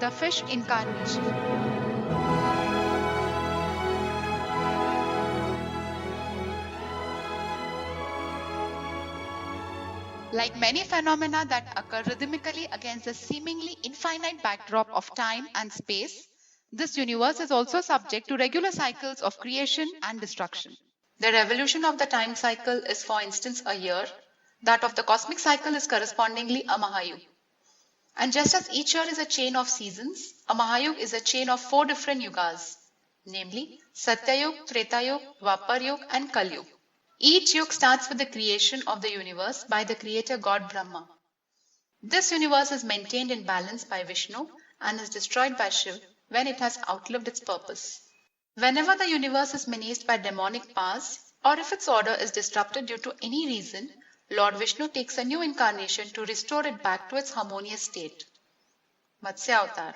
the Fish Incarnation. Like many phenomena that occur rhythmically against the seemingly infinite backdrop of time and space, this universe is also subject to regular cycles of creation and destruction. The revolution of the time cycle is, for instance, a year. That of the cosmic cycle is correspondingly a Mahayug. And just as each year is a chain of seasons, a Mahayug is a chain of 4 different yugas, namely Satyayug, Tretayug, Dwapar and Kalyug. Each yug starts with the creation of the universe by the creator god Brahma. This universe is maintained in balance by Vishnu and is destroyed by Shiv when it has outlived its purpose. Whenever the universe is menaced by demonic powers, or if its order is disrupted due to any reason, Lord Vishnu takes a new incarnation to restore it back to its harmonious state. Matsya Avatar,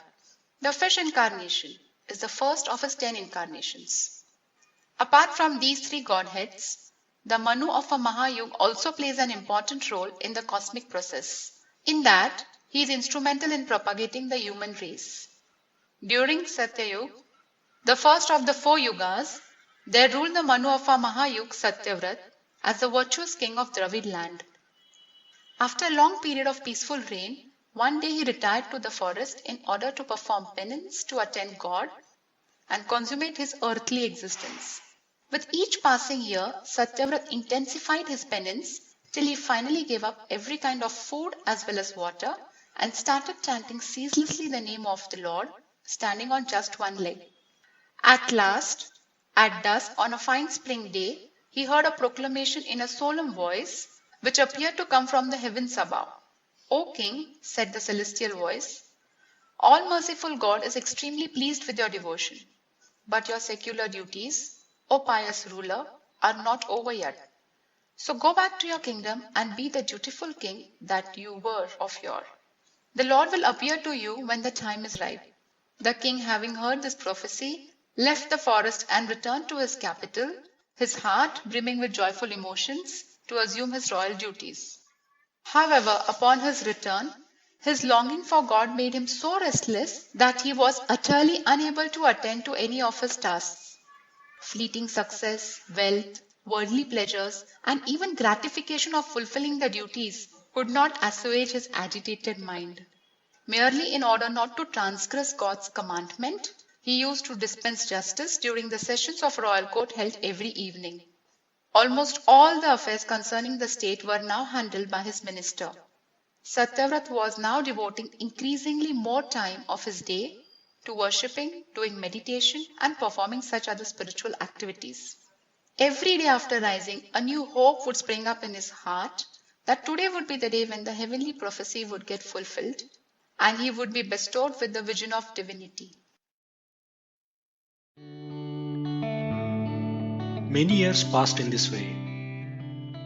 the Fish Incarnation, is the first of his 10 incarnations. Apart from these 3 godheads, the Manu of a Mahayug also plays an important role in the cosmic process, in that he is instrumental in propagating the human race. During Satyayug, the first of the 4 yugas, there ruled the Manu of a Mahayug Satyavrat as the virtuous king of Dravid land. After a long period of peaceful reign, one day he retired to the forest in order to perform penance to attend God and consummate his earthly existence. With each passing year, Satyavrat intensified his penance till he finally gave up every kind of food as well as water and started chanting ceaselessly the name of the Lord, standing on just one leg. At last, at dusk on a fine spring day, he heard a proclamation in a solemn voice which appeared to come from the heavens above. "O King," said the celestial voice, "all merciful God is extremely pleased with your devotion, but your secular duties, O pious ruler, are not over yet. So go back to your kingdom and be the dutiful king that you were of yore. The Lord will appear to you when the time is right." The king, having heard this prophecy, left the forest and returned to his capital, his heart brimming with joyful emotions, to assume his royal duties. However, upon his return, his longing for God made him so restless that he was utterly unable to attend to any of his tasks. Fleeting success, wealth, worldly pleasures, and even gratification of fulfilling the duties could not assuage his agitated mind. Merely in order not to transgress God's commandment, he used to dispense justice during the sessions of royal court held every evening. Almost all the affairs concerning the state were now handled by his minister. Satyavrat was now devoting increasingly more time of his day to worshipping, doing meditation, and performing such other spiritual activities. Every day after rising, a new hope would spring up in his heart that today would be the day when the heavenly prophecy would get fulfilled and he would be bestowed with the vision of divinity. Many years passed in this way.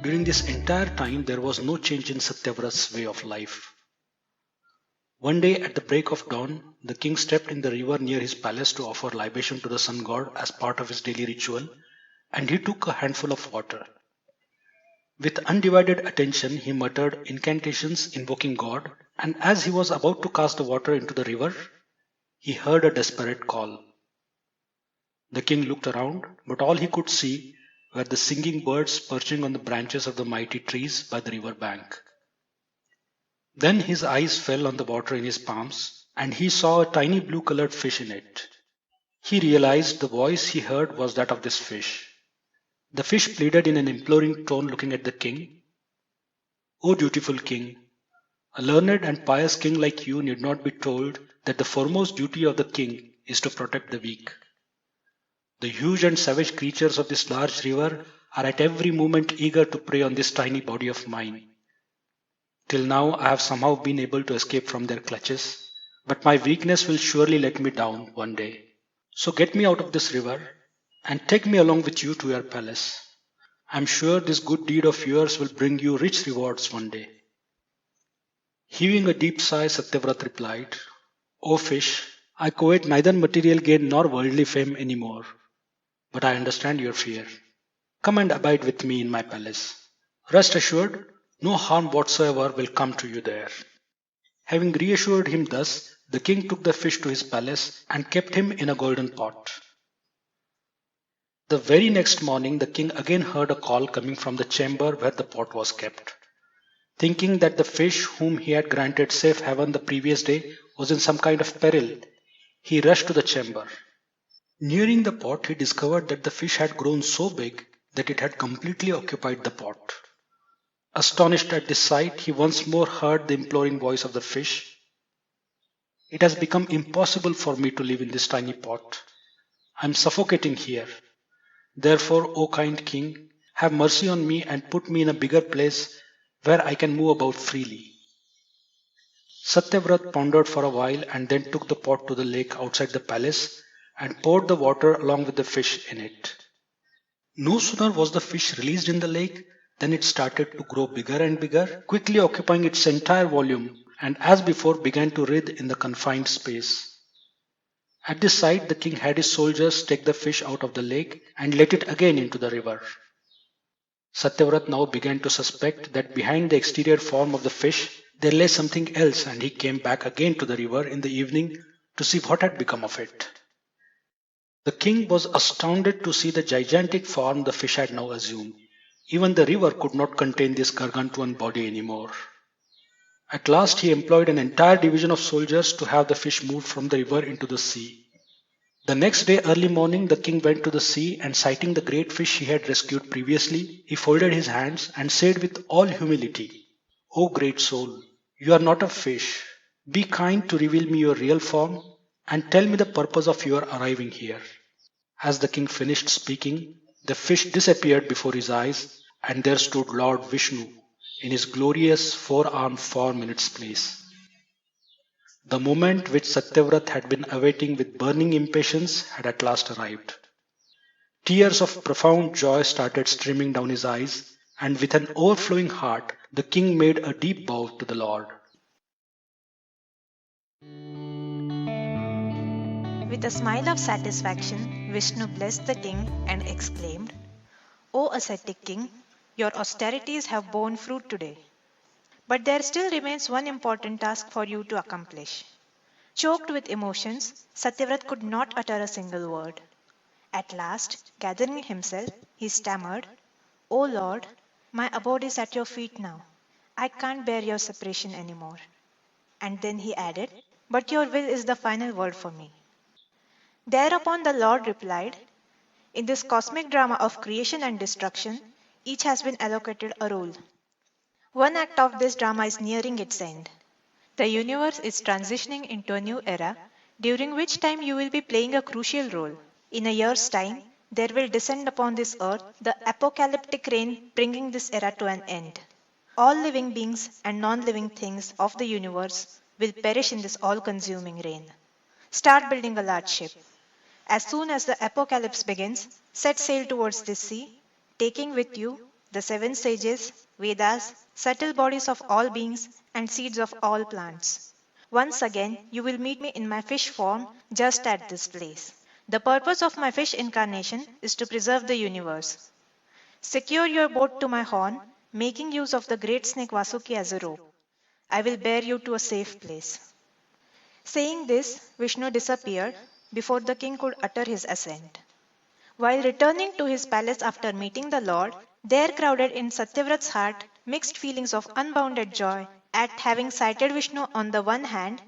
During this entire time, there was no change in Satyavrat's way of life. One day at the break of dawn, the king stepped in the river near his palace to offer libation to the sun god as part of his daily ritual, and he took a handful of water. With undivided attention, he muttered incantations invoking God, and as he was about to cast the water into the river, he heard a desperate call. The king looked around, but all he could see were the singing birds perching on the branches of the mighty trees by the river bank. Then his eyes fell on the water in his palms, and he saw a tiny blue-colored fish in it. He realized the voice he heard was that of this fish. The fish pleaded in an imploring tone, looking at the king. "O dutiful king, a learned and pious king like you need not be told that the foremost duty of the king is to protect the weak. The huge and savage creatures of this large river are at every moment eager to prey on this tiny body of mine. Till now I have somehow been able to escape from their clutches, but my weakness will surely let me down one day. So get me out of this river and take me along with you to your palace. I am sure this good deed of yours will bring you rich rewards one day." Heaving a deep sigh, Satyavrat replied, "O fish, I covet neither material gain nor worldly fame anymore, but I understand your fear. Come and abide with me in my palace. Rest assured, no harm whatsoever will come to you there." Having reassured him thus, The king took the fish to his palace and kept him in a golden pot. The very next morning, the king again heard a call coming from the chamber where the pot was kept. Thinking that the fish whom he had granted safe haven the previous day was in some kind of peril, he rushed to the chamber. Nearing the pot, he discovered that the fish had grown so big that it had completely occupied the pot. Astonished at this sight, he once more heard the imploring voice of the fish. It has become impossible for me to live in this tiny pot. I am suffocating here. Therefore, O kind king, have mercy on me and put me in a bigger place where I can move about freely. Satyavrat pondered for a while and then took the pot to the lake outside the palace and poured the water along with the fish in it. No sooner was the fish released in the lake than it started to grow bigger and bigger, quickly occupying its entire volume, and as before began to writhe in the confined space. At this sight, the king had his soldiers take the fish out of the lake and let it again into the river. Satyavrat now began to suspect that behind the exterior form of the fish there lay something else, and he came back again to the river in the evening to see what had become of it. The king was astounded to see the gigantic form the fish had now assumed. Even the river could not contain this gargantuan body anymore. At last he employed an entire division of soldiers to have the fish moved from the river into the sea. The next day early morning the king went to the sea, and sighting the great fish he had rescued previously, he folded his hands and said with all humility, "O great soul, you are not a fish. Be kind to reveal me your real form and tell me the purpose of your arriving here." As the king finished speaking, the fish disappeared before his eyes, and there stood Lord Vishnu in his glorious four-armed form in its place. The moment which Satyavrat had been awaiting with burning impatience had at last arrived. Tears of profound joy started streaming down his eyes, and with an overflowing heart, the king made a deep bow to the Lord. With a smile of satisfaction, Vishnu blessed the king and exclaimed, "O ascetic king, your austerities have borne fruit today. But there still remains one important task for you to accomplish." Choked with emotions, Satyavrat could not utter a single word. At last, gathering himself, he stammered, "O Lord, my abode is at your feet now. I can't bear your separation anymore." And then he added, "But your will is the final word for me." Thereupon the Lord replied, "In this cosmic drama of creation and destruction, each has been allocated a role. One act of this drama is nearing its end. The universe is transitioning into a new era, during which time you will be playing a crucial role. In a year's time, there will descend upon this earth the apocalyptic rain, bringing this era to an end. All living beings and non-living things of the universe will perish in this all-consuming rain. Start building a large ship. As soon as the apocalypse begins, set sail towards this sea, taking with you the seven sages, Vedas, subtle bodies of all beings, and seeds of all plants. Once again, you will meet me in my fish form just at this place. The purpose of my fish incarnation is to preserve the universe. Secure your boat to my horn, making use of the great snake Vasuki as a rope. I will bear you to a safe place." Saying this, Vishnu disappeared before the king could utter his assent. While returning to his palace after meeting the Lord, there crowded in Satyavrat's heart mixed feelings of unbounded joy at having sighted Vishnu on the one hand,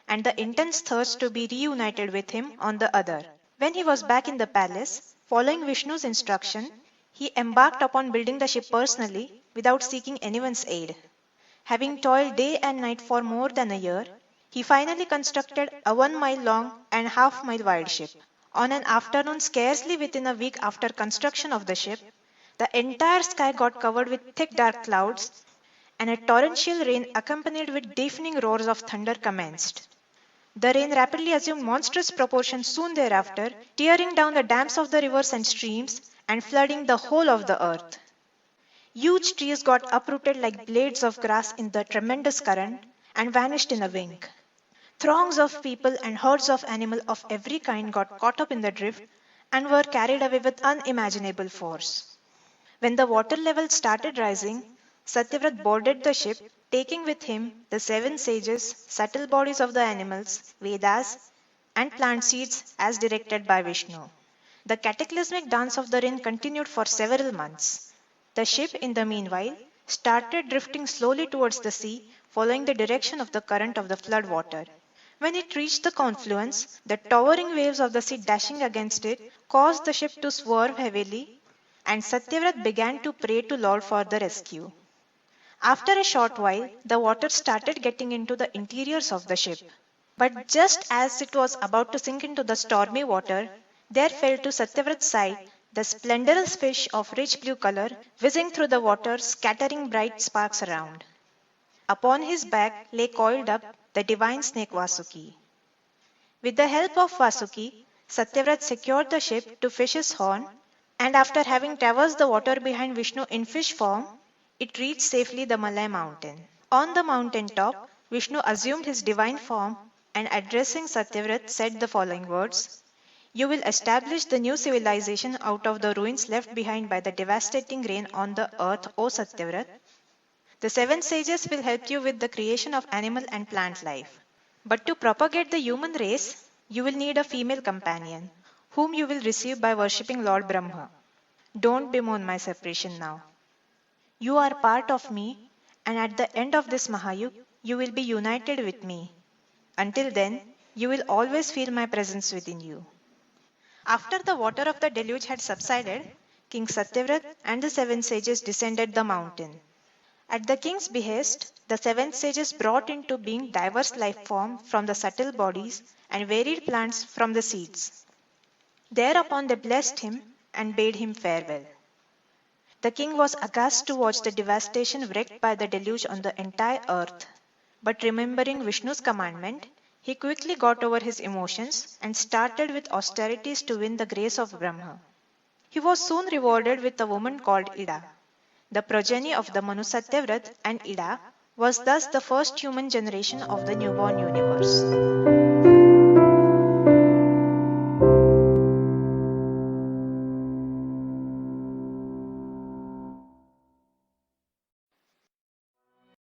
and the intense thirst to be reunited with him on the other. When he was back in the palace, following Vishnu's instruction, he embarked upon building the ship personally without seeking anyone's aid. Having toiled day and night for more than a year, he finally constructed a 1 mile long and half-mile wide ship. On an afternoon scarcely within a week after construction of the ship, the entire sky got covered with thick dark clouds, and a torrential rain accompanied with deafening roars of thunder commenced. The rain rapidly assumed monstrous proportions soon thereafter, tearing down the dams of the rivers and streams and flooding the whole of the earth. Huge trees got uprooted like blades of grass in the tremendous current and vanished in a wink. Throngs of people and herds of animals of every kind got caught up in the drift and were carried away with unimaginable force. When the water level started rising, Satyavrat boarded the ship, taking with him the seven sages, subtle bodies of the animals, Vedas, and plant seeds as directed by Vishnu. The cataclysmic dance of the rain continued for several months. The ship, in the meanwhile, started drifting slowly towards the sea, following the direction of the current of the flood water. When it reached the confluence, the towering waves of the sea dashing against it caused the ship to swerve heavily, and Satyavrat began to pray to Lord for the rescue. After a short while, the water started getting into the interiors of the ship. But just as it was about to sink into the stormy water, there fell to Satyavrat's side the splendorous fish of rich blue color, whizzing through the water, scattering bright sparks around. Upon his back lay coiled up the divine snake Vasuki. With the help of Vasuki, Satyavrat secured the ship to Fish's horn, and after having traversed the water behind Vishnu in fish form, it reached safely the Malay mountain. On the mountain top, Vishnu assumed his divine form and addressing Satyavrat said the following words: "You will establish the new civilization out of the ruins left behind by the devastating rain on the earth, O Satyavrat. The seven sages will help you with the creation of animal and plant life. But to propagate the human race, you will need a female companion, whom you will receive by worshipping Lord Brahma. Don't bemoan my separation now. You are part of me, and at the end of this Mahayug, you will be united with me. Until then, you will always feel my presence within you." After the water of the deluge had subsided, King Satyavrat and the seven sages descended the mountain. At the king's behest, the seven sages brought into being diverse life forms from the subtle bodies and varied plants from the seeds. Thereupon they blessed him and bade him farewell. The king was aghast to watch the devastation wreaked by the deluge on the entire earth. But remembering Vishnu's commandment, he quickly got over his emotions and started with austerities to win the grace of Brahma. He was soon rewarded with a woman called Ida. The progeny of the Manu Satyavrat and Ida was thus the first human generation of the newborn universe.